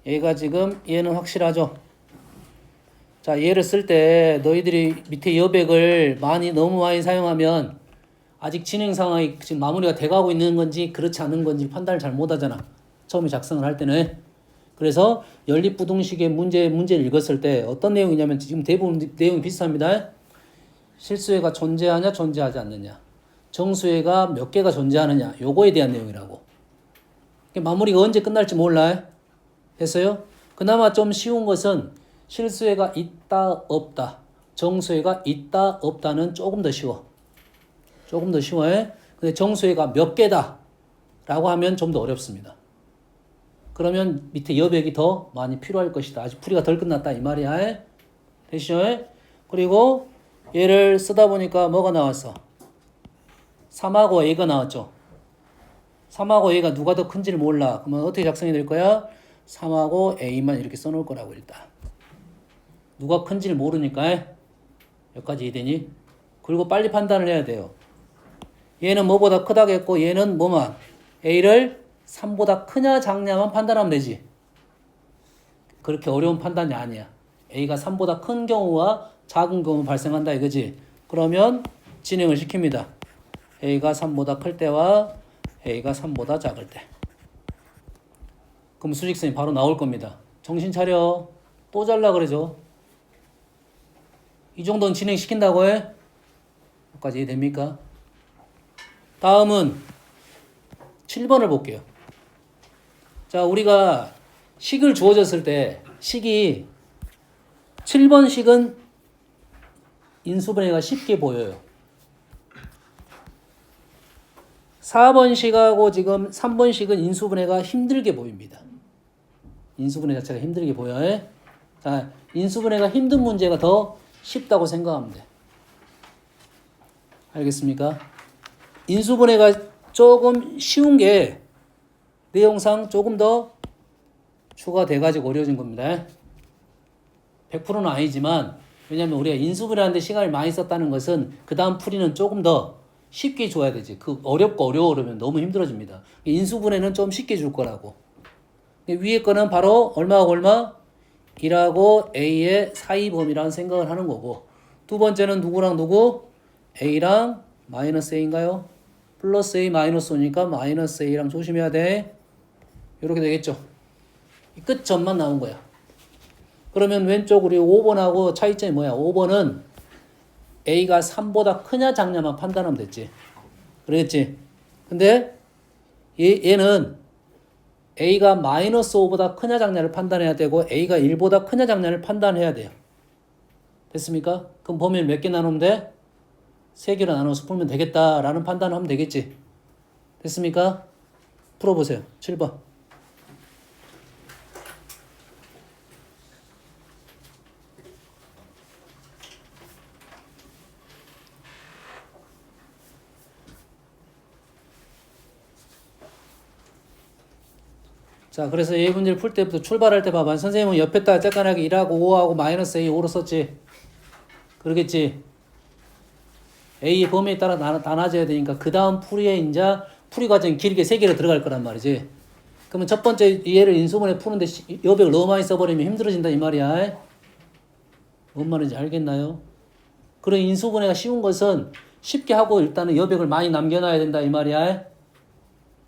얘가 지금 얘는 확실하죠. 자, 얘를 쓸 때 너희들이 밑에 여백을 너무 많이 사용하면 아직 진행 상황이 지금 마무리가 돼가고 있는 건지 그렇지 않은 건지 판단을 잘 못하잖아. 처음에 작성을 할 때는. 그래서 연립부등식의 문제를 읽었을 때 어떤 내용이냐면 지금 대부분 내용이 비슷합니다. 실수해가 존재하냐 존재하지 않느냐, 정수해가 몇 개가 존재하느냐, 요거에 대한 내용이라고. 마무리가 언제 끝날지 몰라. 됐어요? 그나마 좀 쉬운 것은 실수해가 있다 없다, 정수해가 있다 없다는 조금 더 쉬워. 조금 더 쉬워요. 근데 정수해가 몇 개다 라고 하면 좀 더 어렵습니다. 그러면 밑에 여백이 더 많이 필요할 것이다. 아직 풀이가 덜 끝났다 이 말이야. 되시죠? 그리고 얘를 쓰다 보니까 뭐가 나왔어? 3하고 A가 나왔죠. 3하고 A가 누가 더 큰지를 몰라. 그러면 어떻게 작성이 될 거야? 3하고 A만 이렇게 써놓을 거라고 일단. 누가 큰지를 모르니까 여기까지 이해되니? 그리고 빨리 판단을 해야 돼요. 얘는 뭐보다 크다겠고 얘는 뭐만? A를 3보다 크냐 작냐만 판단하면 되지. 그렇게 어려운 판단이 아니야. A가 3보다 큰 경우와 작은 경우 발생한다 이거지. 그러면 진행을 시킵니다. A가 3보다 클 때와 A가 3보다 작을 때. 그럼 수직선이 바로 나올 겁니다. 정신 차려. 또 잘라 그러죠. 이 정도는 진행시킨다고 해? 여기까지 이해됩니까? 다음은 7번을 볼게요. 자, 우리가 식을 주어졌을 때 식이 7번 식은 인수분해가 쉽게 보여요. 4번 식하고 지금 3번 식은 인수분해가 힘들게 보입니다. 인수분해 자체가 힘들게 보여요. 자, 인수분해가 힘든 문제가 더 쉽다고 생각하면 돼. 알겠습니까? 인수분해가 조금 쉬운 게 내용상 조금 더 추가돼가지고 어려워진 겁니다. 100%는 아니지만, 왜냐면 우리가 인수분해하는데 시간을 많이 썼다는 것은 그 다음 풀이는 조금 더 쉽게 줘야 되지. 그 어렵고 어려워 그러면 너무 힘들어집니다. 인수분해는 좀 쉽게 줄 거라고. 위에 거는 바로 얼마하고 얼마? 1하고 A의 사이 범위라는 생각을 하는 거고, 두 번째는 누구랑 누구? A랑 마이너스 A인가요? 플러스 A 마이너스 O니까 마이너스 A랑 조심해야 돼. 이렇게 되겠죠. 끝점만 나온 거야. 그러면 왼쪽 우리 5번하고 차이점이 뭐야? 5번은 A가 3보다 크냐 작냐만 판단하면 됐지. 그랬지? 근데 얘는 A가 마이너스 5보다 크냐 작냐를 판단해야 되고 A가 1보다 크냐 작냐를 판단해야 돼요. 됐습니까? 그럼 범위를 몇 개 나누면 돼? 3개로 나눠서 풀면 되겠다라는 판단을 하면 되겠지. 됐습니까? 풀어보세요. 7번. 자, 그래서 A 문제를 풀 때부터 출발할 때 봐봐. 선생님은 옆에다가 짝깐하게 1하고 5하고 마이너스 A 5로 썼지. 그러겠지. A의 범위에 따라 나눠져야 되니까 그 다음 풀이에 이제 풀이 과정이 길게 3개로 들어갈 거란 말이지. 그러면 첫 번째 얘를 인수분해 푸는데 여백을 너무 많이 써버리면 힘들어진다 이 말이야. 뭔 말인지 알겠나요? 그런 인수분해가 쉬운 것은 쉽게 하고 일단은 여백을 많이 남겨놔야 된다 이 말이야.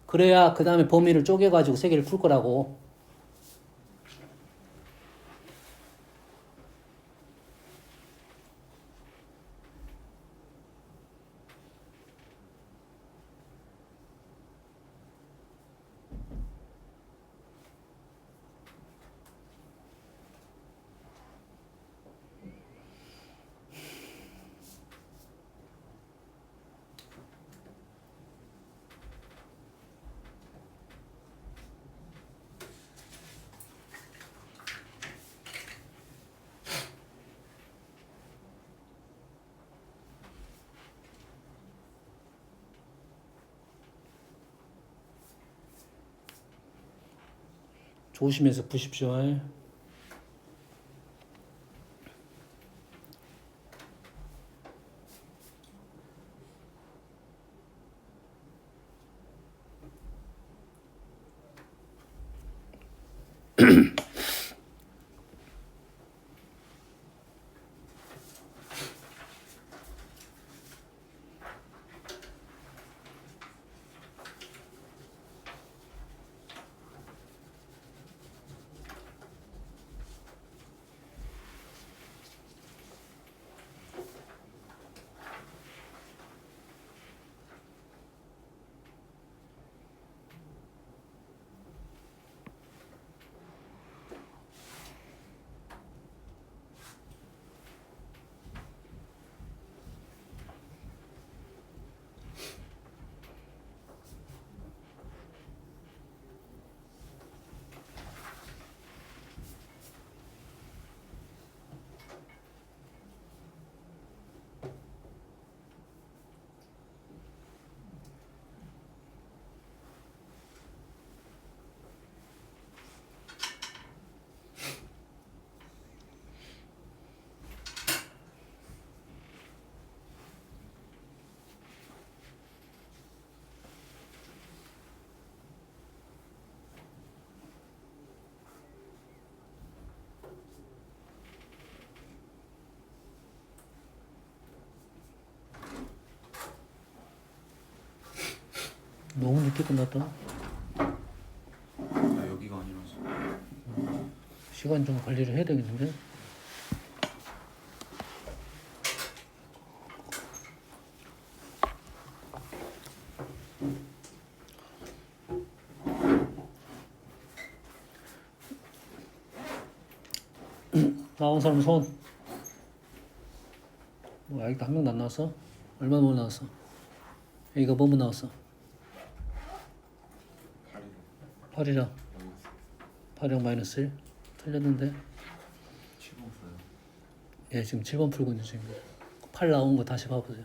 그래야 그 다음에 범위를 쪼개가지고 3개를 풀 거라고. 조심해서 푸십시오. 너무 늦게 끝났다. 아, 여기가 아니라서. 시간 좀 관리를 해야 되겠는데. 나온 사람 손. 뭐 아직도 한 명도 안 나왔어? 얼마 못 나왔어? 여기가 뭐뭐 나왔어? 8이라 8이랑 마이너스 1 틀렸는데. 7번 없어요. 예, 지금 7번 풀고 있는 중입니다. 8 나온 거 다시 봐보세요.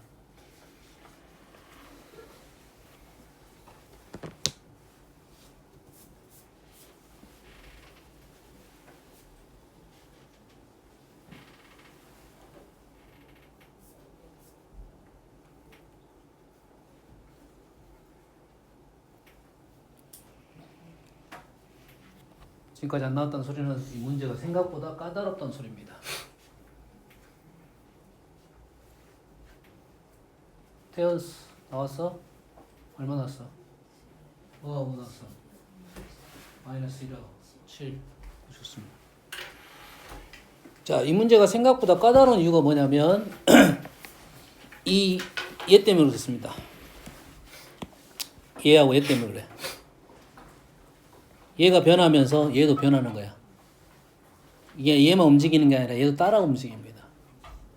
지금까지 안 나왔다는 소리는 이 문제가 생각보다 까다롭다는 소리입니다. 태연스 나왔어? 얼마 나왔어? 뭐 나왔어? 마이너스 1하고 7. 좋습니다. 자, 이 문제가 생각보다 까다로운 이유가 뭐냐면 얘 때문에 그렇습니다. 얘하고 얘 때문에 그래. 얘가 변하면서 얘도 변하는 거야. 이게 얘만 움직이는 게 아니라 얘도 따라 움직입니다.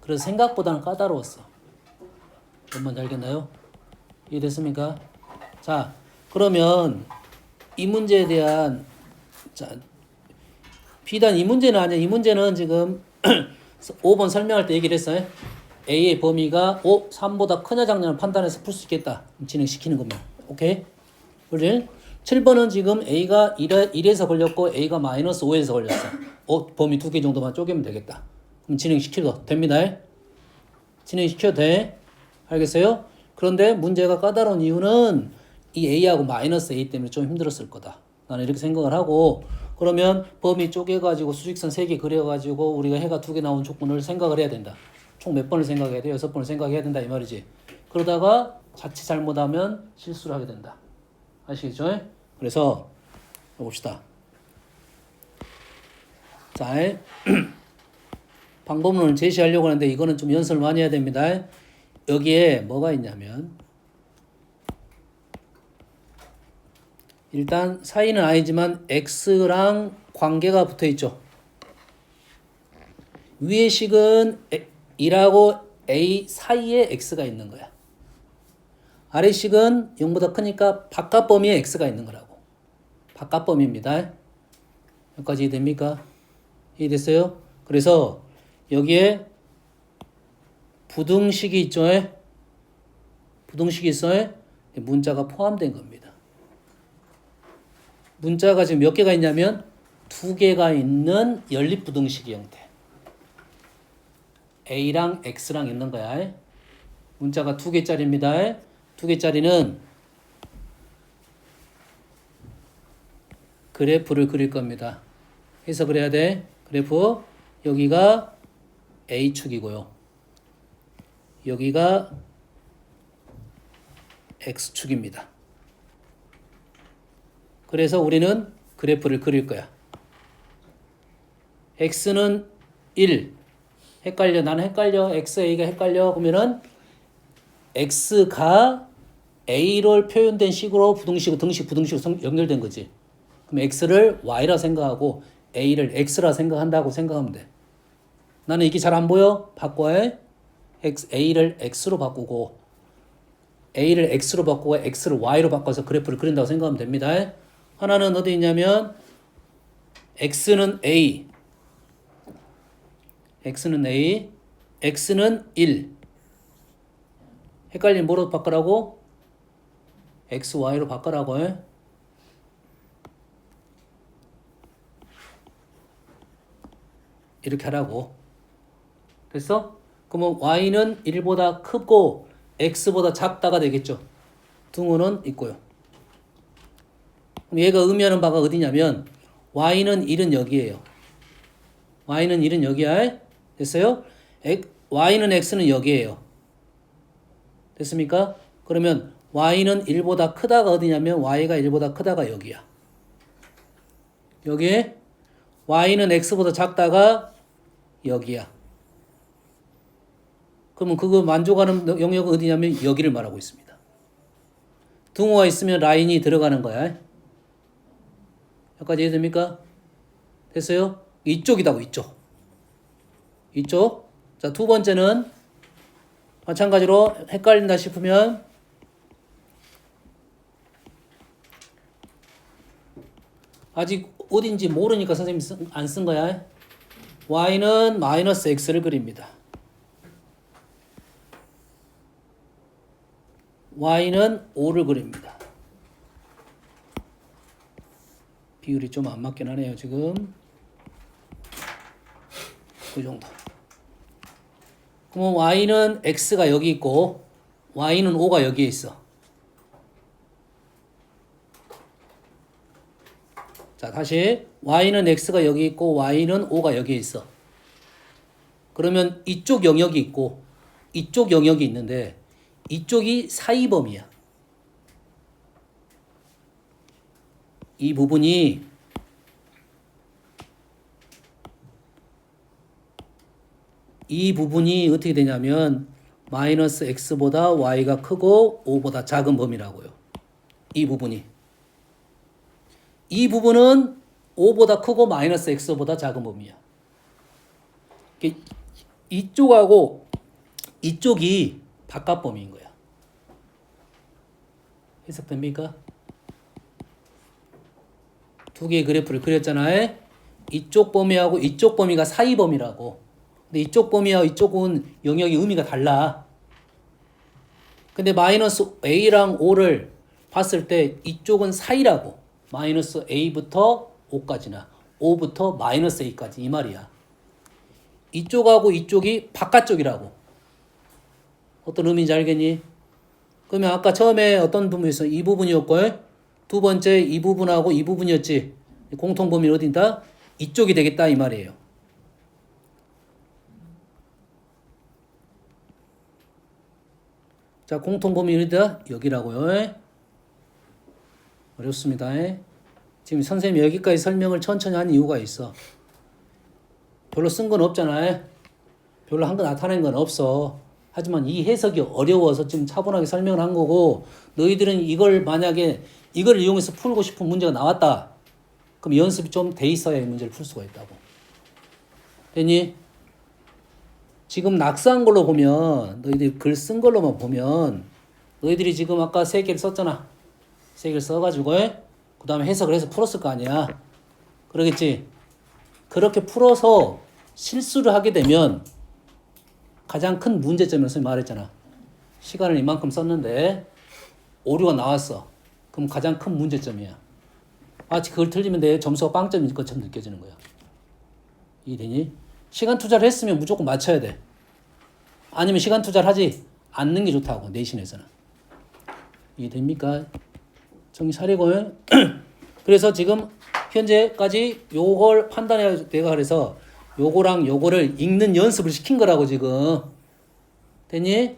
그래서 생각보다는 까다로웠어. 뭔지 알겠나요? 이해됐습니까? 자, 그러면 이 문제에 대한 비단 이 문제는 아니야. 이 문제는 지금 5번 설명할 때 얘기를 했어요. A의 범위가 3보다 크냐 작냐를 판단해서 풀 수 있겠다. 진행시키는 겁니다. 오케이? 그지? 7번은 지금 A가 1에서 걸렸고 A가 마이너스 5에서 걸렸어. 범위 2개 정도만 쪼개면 되겠다. 그럼 진행시켜도 됩니다. 진행시켜도 돼. 알겠어요? 그런데 문제가 까다로운 이유는 이 A하고 마이너스 A 때문에 좀 힘들었을 거다. 나는 이렇게 생각을 하고, 그러면 범위 쪼개가지고 수직선 3개 그려가지고 우리가 해가 2개 나온 조건을 생각을 해야 된다. 총 몇 번을 생각해야 돼? 6번을 생각해야 된다 이 말이지. 그러다가 자칫 잘못하면 실수를 하게 된다. 아시겠죠? 그래서 봅시다. 자, 방법론을 제시하려고 하는데 이거는 좀 연습을 많이 해야 됩니다. 여기에 뭐가 있냐면 일단 사이는 아니지만 x랑 관계가 붙어 있죠. 위의 식은 1하고 a 사이에 x가 있는 거야. 아래 식은 0보다 크니까 바깥 범위에 x가 있는 거라고. 바깥 범위입니다. 여기까지 이해됩니까? 이해됐어요? 그래서 여기에 부등식이 있죠. 부등식이 있어요. 문자가 포함된 겁니다. 문자가 지금 몇 개가 있냐면 2개가 있는 연립부등식의 형태. A랑 X랑 있는 거야. 문자가 2개짜리입니다. 2개짜리는 그래프를 그릴 겁니다. 해석을 해야 돼. 그래프 여기가 A축이고요. 여기가 X축입니다. 그래서 우리는 그래프를 그릴 거야. X는 1. 헷갈려. 나는 헷갈려. XA가 헷갈려. 그러면은 X가 A로 표현된 식으로 부등식으로 연결된 거지. 그럼 X를 Y라 생각하고 A를 X라 생각한다고 생각하면 돼. 나는 이게 잘 안 보여? 바꿔. A를 X로 바꾸고 A를 X로 바꾸고 X를 Y로 바꿔서 그래프를 그린다고 생각하면 됩니다. 하나는 어디 있냐면 X는 A, X는 1. 헷갈리면 뭐로 바꾸라고? X, Y로 바꾸라고. 이렇게 하라고. 됐어? 그러면 Y는 1보다 크고 X보다 작다가 되겠죠. 등호는 있고요. 그럼 얘가 의미하는 바가 어디냐면 Y는 1은 여기에요. Y는 1은 여기야. 됐어요? Y는 X는 여기에요. 됐습니까? 그러면 y는 1보다 크다가 어디냐면 y가 1보다 크다가 여기야. 여기 y는 x보다 작다가 여기야. 그러면 그거 만족하는 영역은 어디냐면 여기를 말하고 있습니다. 등호가 있으면 라인이 들어가는 거야. 여기까지 이해됩니까? 됐어요? 이쪽이다고 이쪽. 이쪽. 자, 두 번째는 마찬가지로 헷갈린다 싶으면 아직 어딘지 모르니까 선생님이 안 쓴 거야. y는 마이너스 x를 그립니다. y는 5를 그립니다. 비율이 좀 안 맞긴 하네요. 지금 그 정도. 그러면 y는 x가 여기 있고 y는 5가 여기에 있어. 자, 다시 y는 x가 여기 있고 y는 5가 여기에 있어. 그러면 이쪽 영역이 있고 이쪽 영역이 있는데 이쪽이 사이범위야. 이 부분이 어떻게 되냐면 마이너스 x보다 y가 크고 5보다 작은 범위라고요. 이 부분은 5보다 크고 마이너스 x보다 작은 범위야. 이쪽하고 이쪽이 바깥 범위인 거야. 해석됩니까? 두 개의 그래프를 그렸잖아요. 이쪽 범위하고 이쪽 범위가 사이 범위라고. 근데 이쪽 범위하고 이쪽은 영역이 의미가 달라. 근데 마이너스 a랑 5를 봤을 때 이쪽은 사이라고. 마이너스 a부터 5까지나 5부터 마이너스 a까지 이 말이야. 이쪽하고 이쪽이 바깥쪽이라고. 어떤 의미인지 알겠니? 그러면 아까 처음에 어떤 부분이 있어? 이 부분이었고 두 번째 이 부분하고 이 부분이었지. 공통 범위 어딘다? 이쪽이 되겠다 이 말이에요. 자, 공통 범위 어디다? 여기라고요. 어렵습니다. 지금 선생님이 여기까지 설명을 천천히 한 이유가 있어. 별로 쓴 건 없잖아요. 별로 한 거 나타낸 건 없어. 하지만 이 해석이 어려워서 좀 차분하게 설명을 한 거고, 너희들은 이걸 만약에 이걸 이용해서 풀고 싶은 문제가 나왔다. 그럼 연습이 좀 돼 있어야 이 문제를 풀 수가 있다고. 됐니? 지금 낙서한 걸로 보면, 너희들이 글 쓴 걸로만 보면, 너희들이 지금 아까 3개를 썼잖아. 3개를 써가지고, 그 다음에 해석을 해서 풀었을 거 아니야. 그러겠지? 그렇게 풀어서 실수를 하게 되면 가장 큰 문제점이라고 선생님이 말했잖아. 시간을 이만큼 썼는데 오류가 나왔어. 그럼 가장 큰 문제점이야. 마치 그걸 틀리면 내 점수가 빵점일 것처럼 느껴지는 거야. 이해되니? 시간 투자를 했으면 무조건 맞춰야 돼. 아니면 시간 투자를 하지 않는 게 좋다고, 내신에서는. 이해됩니까? 정신 차리고. 그래서 지금 현재까지 요걸 판단해야 내가 그래서 요거랑 요거를 읽는 연습을 시킨 거라고 지금. 됐니?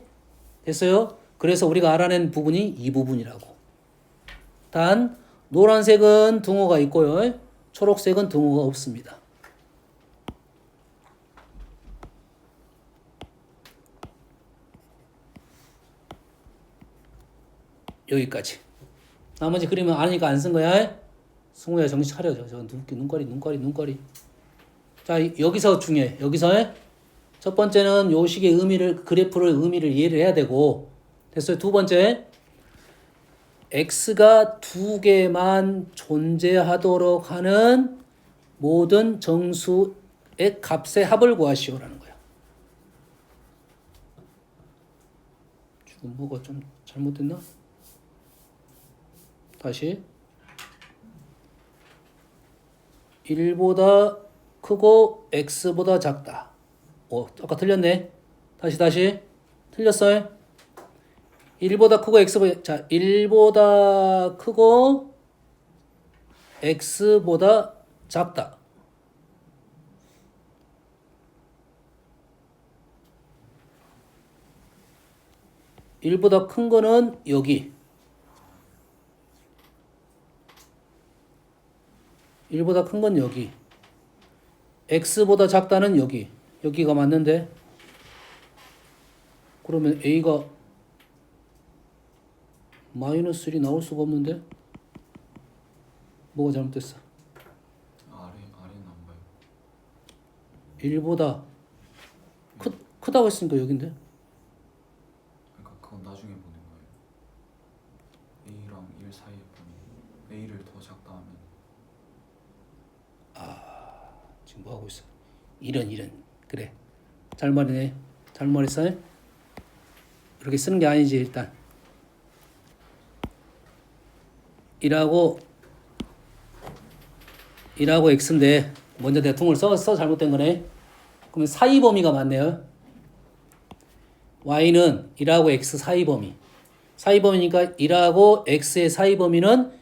됐어요? 그래서 우리가 알아낸 부분이 이 부분이라고. 단 노란색은 등호가 있고요. 초록색은 등호가 없습니다. 여기까지. 나머지 그림은 아니까 안 쓴 거야. 승우야 정신 차려. 저 눈거리. 자, 여기서 중요해. 여기서 첫 번째는 요 식의 의미를, 그래프를 의미를 이해를 해야 되고, 됐어요? 두 번째, x가 두 개만 존재하도록 하는 모든 정수의 값의 합을 구하시오라는 거야. 지금 뭐가 좀 잘못됐나? 다시. 1보다 크고 x보다 작다. 아까 틀렸네. 다시. 틀렸어요? 1보다 크고 x보다, 자, 1보다 크고 x보다 작다. 1보다 큰 거는 여기. 1보다 큰 건 여기. x보다 작다는 여기. 여기가 맞는데 그러면 a가 마이너스 1이 나올 수가 없는데 뭐가 잘못됐어? 아래는 안 봐요. 1보다 크다고 했으니까 여긴데 그러니까 그건 나중에 보는 거예요. A랑 1 사이의 범위. A를 더 작다 하면 지금 뭐 하고 있어? 이런 그래 잘 말이네 잘 말했어. 이렇게 쓰는 게 아니지. 일단 1하고 x인데 먼저 내가 둥을 써서 잘못된 거네. 그러면 사이 범위가 맞네요. y는 1하고 x 사이 범위. 사이 범위니까 1하고 x의 사이 범위는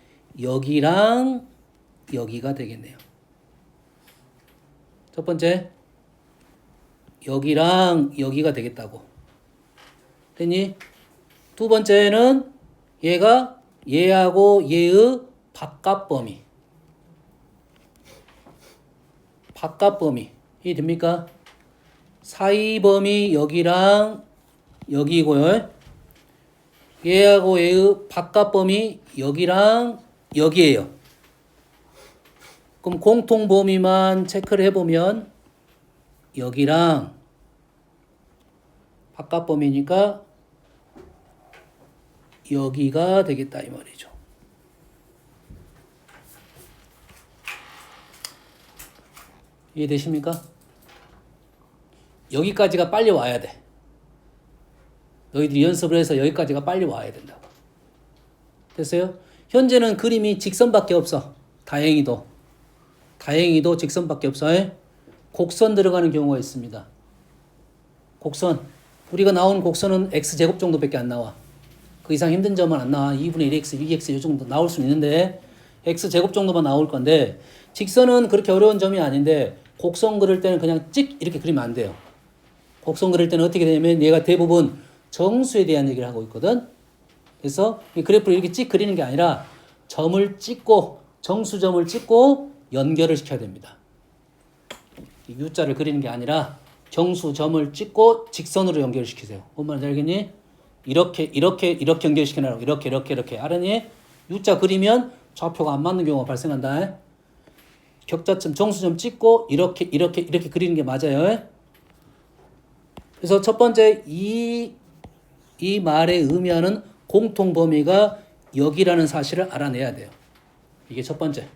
여기랑 여기가 되겠네요. 첫 번째 여기랑 여기가 되겠다고. 됐니? 두 번째는 얘가 얘하고 얘의 바깥 범위. 바깥 범위. 이해 됩니까? 사이 범위 여기랑 여기고요. 얘하고 얘의 바깥 범위 여기랑 여기예요. 그럼 공통 범위만 체크를 해보면 여기랑 바깥 범위니까 여기가 되겠다 이 말이죠. 이해되십니까? 여기까지가 빨리 와야 돼. 너희들이 연습을 해서 여기까지가 빨리 와야 된다고. 됐어요? 현재는 그림이 직선밖에 없어. 다행히도 직선밖에 없어. 곡선 들어가는 경우가 있습니다. 곡선. 우리가 나온 곡선은 x제곱 정도밖에 안 나와. 그 이상 힘든 점은 안 나와. 2분의 1x, 2x 이 정도 나올 수는 있는데 x제곱 정도만 나올 건데 직선은 그렇게 어려운 점이 아닌데 곡선 그릴 때는 그냥 찍 이렇게 그리면 안 돼요. 곡선 그릴 때는 어떻게 되냐면 얘가 대부분 정수에 대한 얘기를 하고 있거든. 그래서 이 그래프를 이렇게 찍 그리는 게 아니라 점을 찍고 정수점을 찍고 연결을 시켜야 됩니다. 이 U자를 그리는 게 아니라 정수점을 찍고 직선으로 연결시키세요. 뭔 말인지 알겠니? 이렇게 연결시키라고. 이렇게. 알았니? U자 그리면 좌표가 안 맞는 경우가 발생한다. 격자점, 정수점 찍고 이렇게 그리는 게 맞아요. 그래서 첫 번째 이 말의 의미하는 공통 범위가 여기라는 사실을 알아내야 돼요. 이게 첫 번째.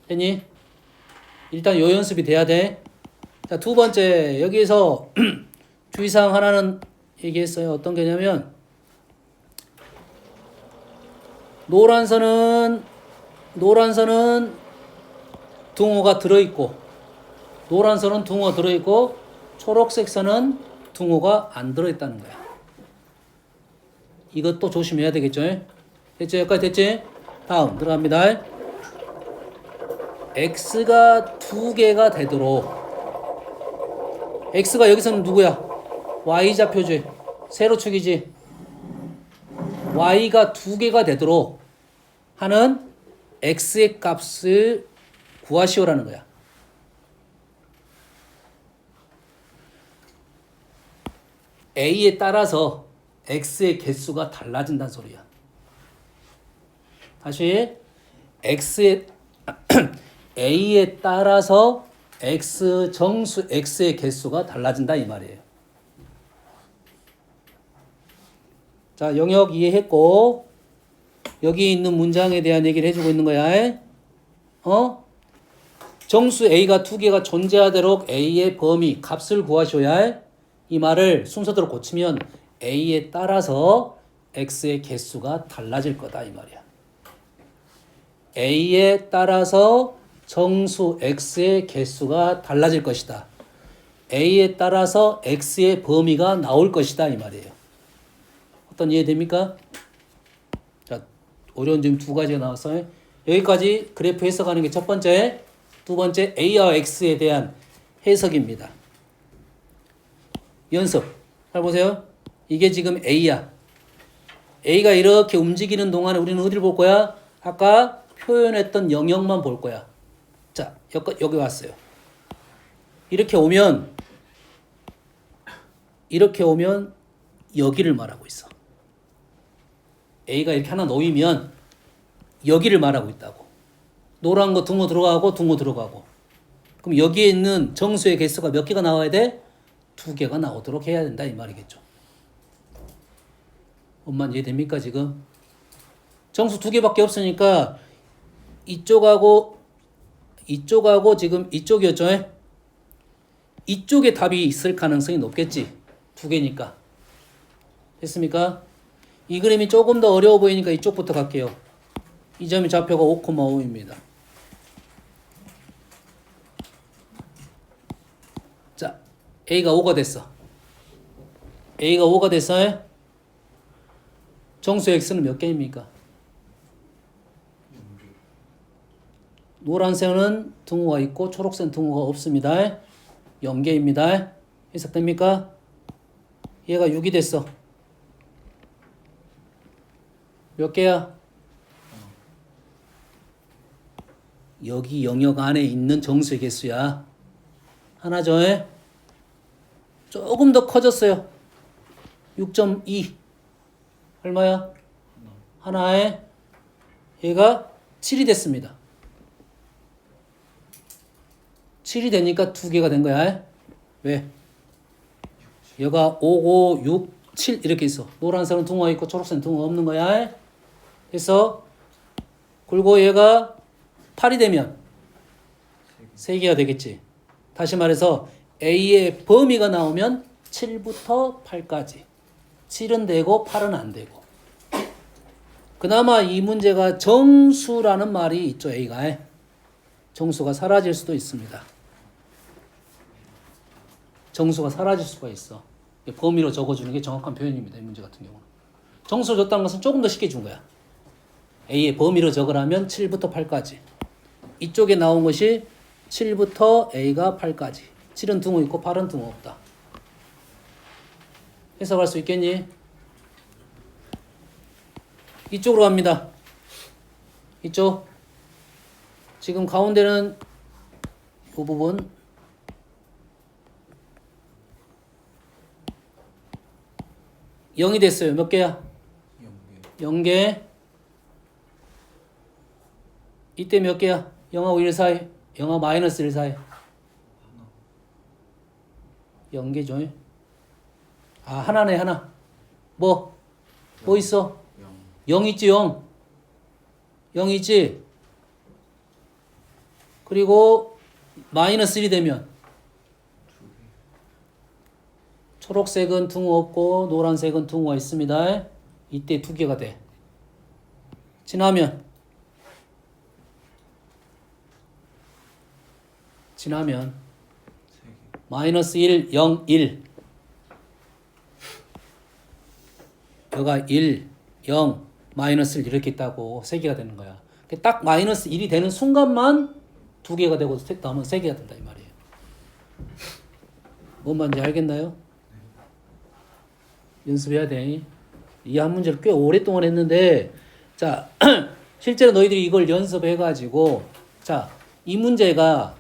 됐니? 일단 요 연습이 돼야 돼. 자, 두 번째 여기에서 주의사항 하나는 얘기했어요. 어떤 게냐면 노란 선은 둥어가 들어있고 노란 선은 둥어가 들어있고 초록색 선은 둥어가 안 들어있다는 거야. 이것도 조심해야 되겠죠. 됐죠? 여기까지 됐지? 다음 들어갑니다. x가 두 개가 되도록 x가 여기서는 누구야? y좌표지. 세로축이지. y가 두 개가 되도록 하는 x의 값을 구하시오라는 거야. a에 따라서 x의 개수가 달라진다는 소리야. 다시 a에 따라서 정수 x의 개수가 달라진다 이 말이에요. 자, 영역 이해했고 여기 있는 문장에 대한 얘기를 해주고 있는 거야. 정수 a가 두 개가 존재하도록 a의 범위 값을 구하셔야 이 말을 순서대로 고치면 a에 따라서 x의 개수가 달라질 거다 이 말이야. a에 따라서 정수 x의 개수가 달라질 것이다. a에 따라서 x의 범위가 나올 것이다 이 말이에요. 어떤 이해됩니까? 자, 어려운 점 두 가지가 나왔어요. 여기까지 그래프 해석하는 게 첫 번째, 두 번째 a와 x에 대한 해석입니다. 연습. 잘 보세요. 이게 지금 a야. a가 이렇게 움직이는 동안에 우리는 어디를 볼 거야? 아까 표현했던 영역만 볼 거야. 자, 여기 왔어요. 이렇게 오면 여기를 말하고 있어. A가 이렇게 하나 놓이면 여기를 말하고 있다고. 노란 거 둥어 들어가고 둥어 들어가고. 그럼 여기에 있는 정수의 개수가 몇 개가 나와야 돼? 2개가 나오도록 해야 된다 이 말이겠죠. 엄마 이해됩니까 지금? 정수 2개밖에 없으니까 이쪽하고 지금 이쪽이었죠. 이쪽에 답이 있을 가능성이 높겠지. 2개니까. 됐습니까? 이 그림이 조금 더 어려워 보이니까 이쪽부터 갈게요. 이 점이 좌표가 5,5입니다. 자, A가 5가 됐어. A가 5가 됐어. 정수 X는 몇 개입니까? 노란색은 등호가 있고 초록색 등호가 없습니다. 0개입니다. 해석됩니까? 얘가 6이 됐어. 몇 개야? 여기 영역 안에 있는 정수의 개수야. 하나죠? 조금 더 커졌어요. 6.2 얼마야? 하나에 얘가 7이 됐습니다. 7이 되니까 2개가 된 거야. 왜? 얘가 5, 5, 6, 7 이렇게 있어. 노란색은 둥어 있고 초록색은 둥어 없는 거야. 그래서 그리고 얘가 8이 되면 3개가 되겠지. 다시 말해서 A의 범위가 나오면 7부터 8까지. 7은 되고 8은 안 되고. 그나마 이 문제가 정수라는 말이 있죠. A가. 정수가 사라질 수도 있습니다. 정수가 사라질 수가 있어. 범위로 적어주는 게 정확한 표현입니다. 이 문제 같은 경우는. 정수를 줬다는 것은 조금 더 쉽게 준 거야. A의 범위로 적으라면 7부터 8까지. 이쪽에 나온 것이 7부터 A가 8까지. 7은 등호 있고 8은 등호 없다. 해석할 수 있겠니? 이쪽으로 갑니다. 이쪽. 지금 가운데는 이 부분. (0이) 됐어요. 몇 개야? 0개. 이때 몇 개야? 0하고 1 사이. 0하고 마이너스 1 사이. 0개죠. 아, 하나네, 하나. 뭐 있어? 0 있지, 0. 0 있지? 그리고 마이너스 1이 되면 초록색은 등호 없고 노란색은 등호가 있습니다. 이때 2개가 돼. 지나면 마이너스 1, 0, 1 여가 1, 0, 마이너스 1 이렇게 있다고 3개가 되는 거야. 딱 마이너스 1이 되는 순간만 2개가 되고 남은 3개가 된다 이 말이에요. 뭔 말인지 알겠나요? 연습해야 돼. 이 한 문제를 꽤 오랫동안 했는데 자 실제로 너희들이 이걸 연습해가지고 자 이 문제가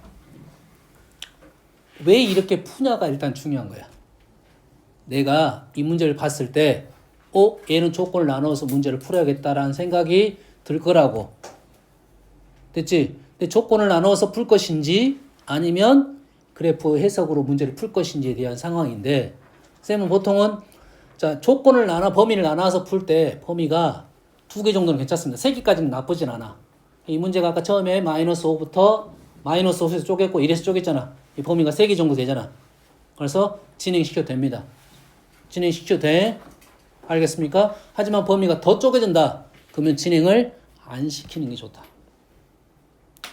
왜 이렇게 푸냐가 일단 중요한 거야. 내가 이 문제를 봤을 때 얘는 조건을 나눠서 문제를 풀어야겠다라는 생각이 들 거라고. 됐지? 근데 조건을 나눠서 풀 것인지 아니면 그래프 해석으로 문제를 풀 것인지에 대한 상황인데 쌤은 보통은 자 조건을 범위를 나눠서 풀 때 범위가 2개 정도는 괜찮습니다. 3개까지는 나쁘진 않아. 이 문제가 아까 처음에 마이너스 5부터 마이너스 5에서 쪼갰고 1에서 쪼갰잖아. 이 범위가 3개 정도 되잖아. 그래서 진행시켜도 됩니다. 진행시켜도 돼. 알겠습니까? 하지만 범위가 더 쪼개진다. 그러면 진행을 안 시키는 게 좋다.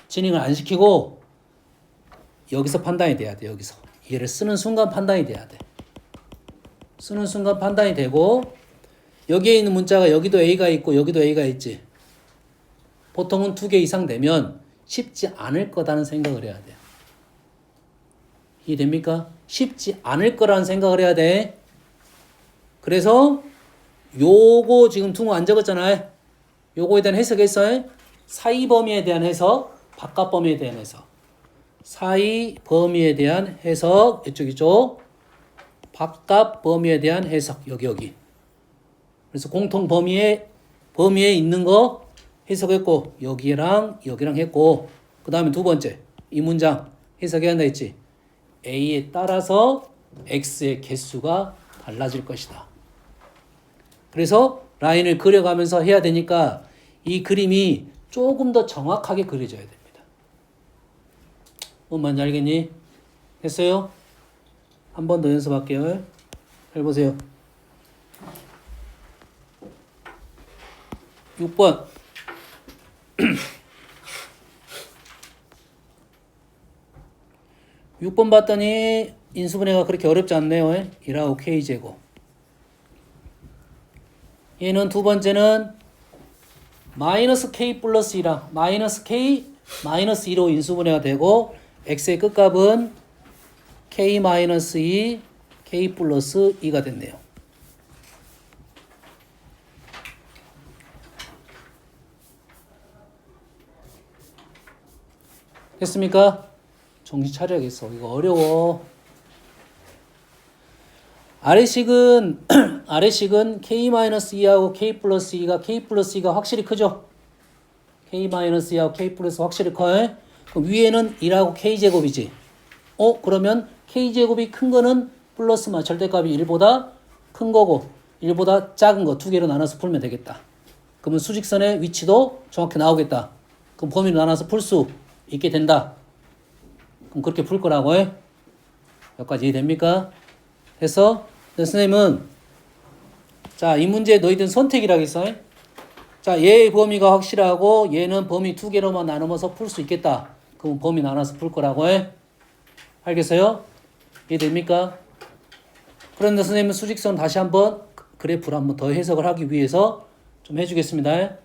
진행을 안 시키고 여기서 판단이 돼야 돼. 여기서. 얘를 쓰는 순간 판단이 돼야 돼. 쓰는 순간 판단이 되고 여기에 있는 문자가 여기도 A가 있고 여기도 A가 있지. 보통은 2개 이상 되면 쉽지 않을 거다는 생각을 해야 돼요. 이해됩니까? 쉽지 않을 거라는 생각을 해야 돼. 그래서 요거 지금 둥어 안 적었잖아요. 요거에 대한 해석했어요. 사이 범위에 대한 해석, 바깥 범위에 대한 해석. 사이 범위에 대한 해석 이쪽이죠. 바깥 범위에 대한 해석 여기. 그래서 공통 범위에 있는 거 해석했고 여기랑 했고 그 다음에 두 번째 이 문장 해석해야 한다 했지. A에 따라서 X의 개수가 달라질 것이다. 그래서 라인을 그려가면서 해야 되니까 이 그림이 조금 더 정확하게 그려져야 됩니다. 뭔 말인지 알겠니? 됐어요? 한 번 더 연습할게요. 해보세요. 6번 6번 봤더니 인수분해가 그렇게 어렵지 않네요. 1하고 K제곱. 얘는 두 번째는 마이너스 K 플러스 2랑 마이너스 K 마이너스 2로 인수분해가 되고 X의 끝값은 K 마이너스 2, K 플러스 2가 됐네요. 됐습니까? 정신 차려야겠어. 이거 어려워. 아래식은 K-2하고 K 플러스 2가 확실히 크죠? K-2하고 K 플러스 확실히 커요? 그럼 위에는 1하고 K제곱이지. 그러면 K제곱이 큰 거는 플러스만 절대값이 1보다 큰 거고 1보다 작은 거 두 개로 나눠서 풀면 되겠다. 그러면 수직선의 위치도 정확히 나오겠다. 그럼 범위를 나눠서 풀 수 있게 된다. 그럼 그렇게 풀 거라고 해. 여기까지 이해됩니까? 해서 선생님은 자, 이 문제 너희들 선택이라고 했어. 자, 얘의 범위가 확실하고 얘는 범위 두 개로만 나누면서 풀 수 있겠다. 그럼 범위 나눠서 풀 거라고 해. 알겠어요? 이해됩니까? 그런데 선생님은 수직선 다시 한번 그래프를 한번 더 해석을 하기 위해서 좀 해주겠습니다.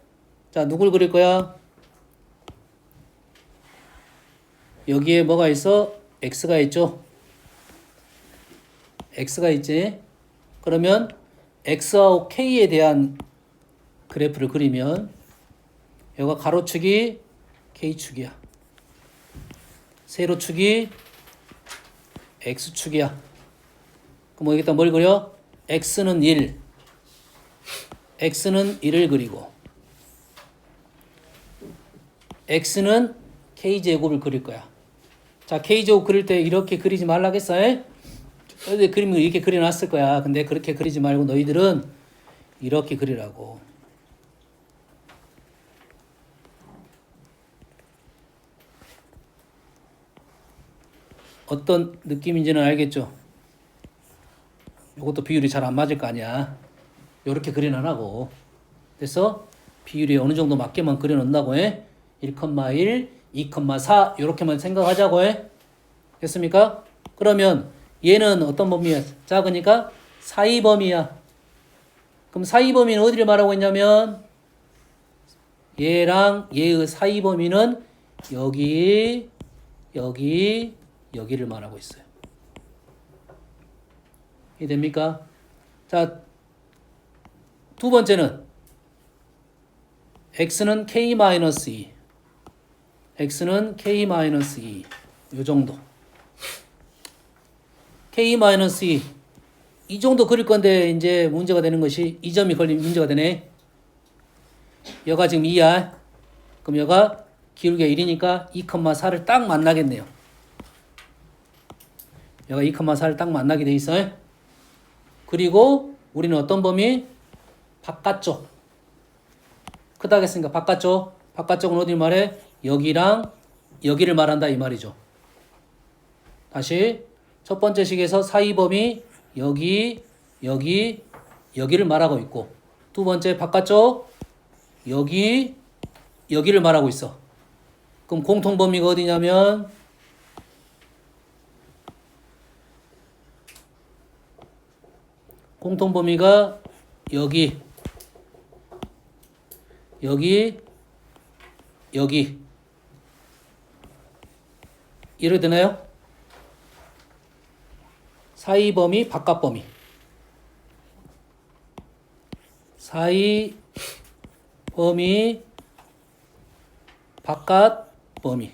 자, 누굴 그릴 거야? 여기에 뭐가 있어? X가 있죠? X가 있지? 그러면 X하고 K에 대한 그래프를 그리면 여기가 가로축이 K축이야. 세로축이 X축이야. 그럼 여기다 뭘 그려? X는 1. X는 1을 그리고 X는 K제곱을 그릴 거야. 자, K제곱 그릴 때 이렇게 그리지 말라겠어? 그림을 이렇게 그려놨을 거야. 근데 그렇게 그리지 말고 너희들은 이렇게 그리라고. 어떤 느낌인지는 알겠죠? 이것도 비율이 잘 안 맞을 거 아니야. 이렇게 그려놔라고. 그래서 비율이 어느 정도 맞게만 그려놓는다고 해. 1,1, 2,4 이렇게만 생각하자고 해. 됐습니까? 그러면 얘는 어떤 범위야? 작으니까 사이 범위야. 그럼 사이 범위는 어디를 말하고 있냐면 얘랑 얘의 사이 범위는 여기, 여기, 여기를 말하고 있어요. 이해됩니까? 자, 두 번째는 x는 k-2 x는 k-2 요 정도 k-2 이 정도 그릴 건데 이제 문제가 되는 것이 이 점이 걸리면 문제가 되네. 여가 지금 2야. 그럼 여가 기울기가 1이니까 2,4를 딱 만나겠네요. 여가 2,4를 딱 만나게 돼 있어요. 그리고 우리는 어떤 범위? 바깥쪽. 크다 하겠으니까 바깥쪽. 바깥쪽은 어디 말해? 여기랑 여기를 말한다 이 말이죠. 다시 첫 번째 식에서 사이 범위 여기, 여기, 여기를 말하고 있고 두 번째 바깥쪽 여기, 여기를 말하고 있어. 그럼 공통 범위가 어디냐면 공통 범위가 여기, 여기, 여기. 이해가 되나요? 사이 범위, 바깥 범위. 사이 범위, 바깥 범위.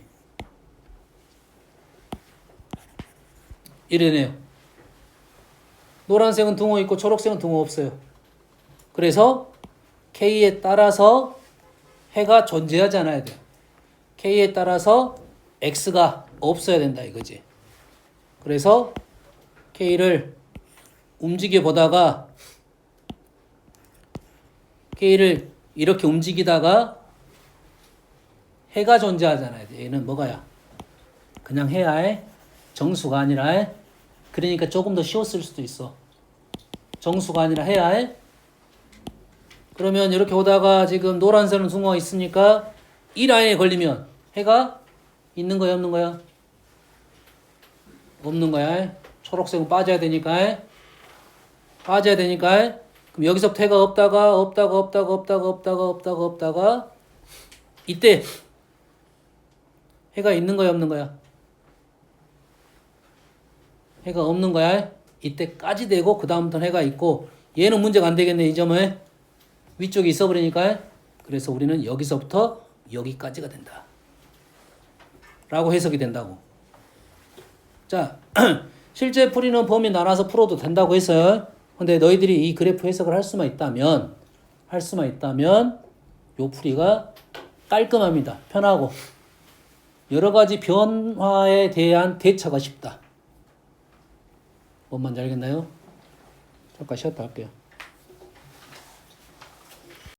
이래네요. 노란색은 등호 있고 초록색은 등호 없어요. 그래서 K에 따라서 해가 존재하지 않아야 돼요. K에 따라서 X가 없어야 된다 이거지. 그래서 K를 움직여 보다가 K를 이렇게 움직이다가 해가 존재하잖아요. 얘는 뭐가야? 그냥 해야의 정수가 아니라 그러니까 조금 더 쉬웠을 수도 있어. 정수가 아니라 해야의 그러면 이렇게 오다가 지금 노란색은 숭어가 있으니까 이 라인에 걸리면 해가 있는 거야 없는 거야? 없는 거야. 초록색은 빠져야 되니까 빠져야 되니까 그럼 여기서부터 해가 없다가 이때 해가 있는 거야 없는 거야? 해가 없는 거야. 이때까지 되고 그 다음부터는 해가 있고 얘는 문제가 안 되겠네. 이 점은 위쪽에 있어버리니까 그래서 우리는 여기서부터 여기까지가 된다 라고 해석이 된다고. 자 실제 풀이는 범위 나눠서 풀어도 된다고 했어요. 근데 너희들이 이 그래프 해석을 할 수만 있다면 요 풀이가 깔끔합니다. 편하고 여러 가지 변화에 대한 대처가 쉽다. 뭔 말인지 알겠나요? 잠깐 쉬었다 할게요.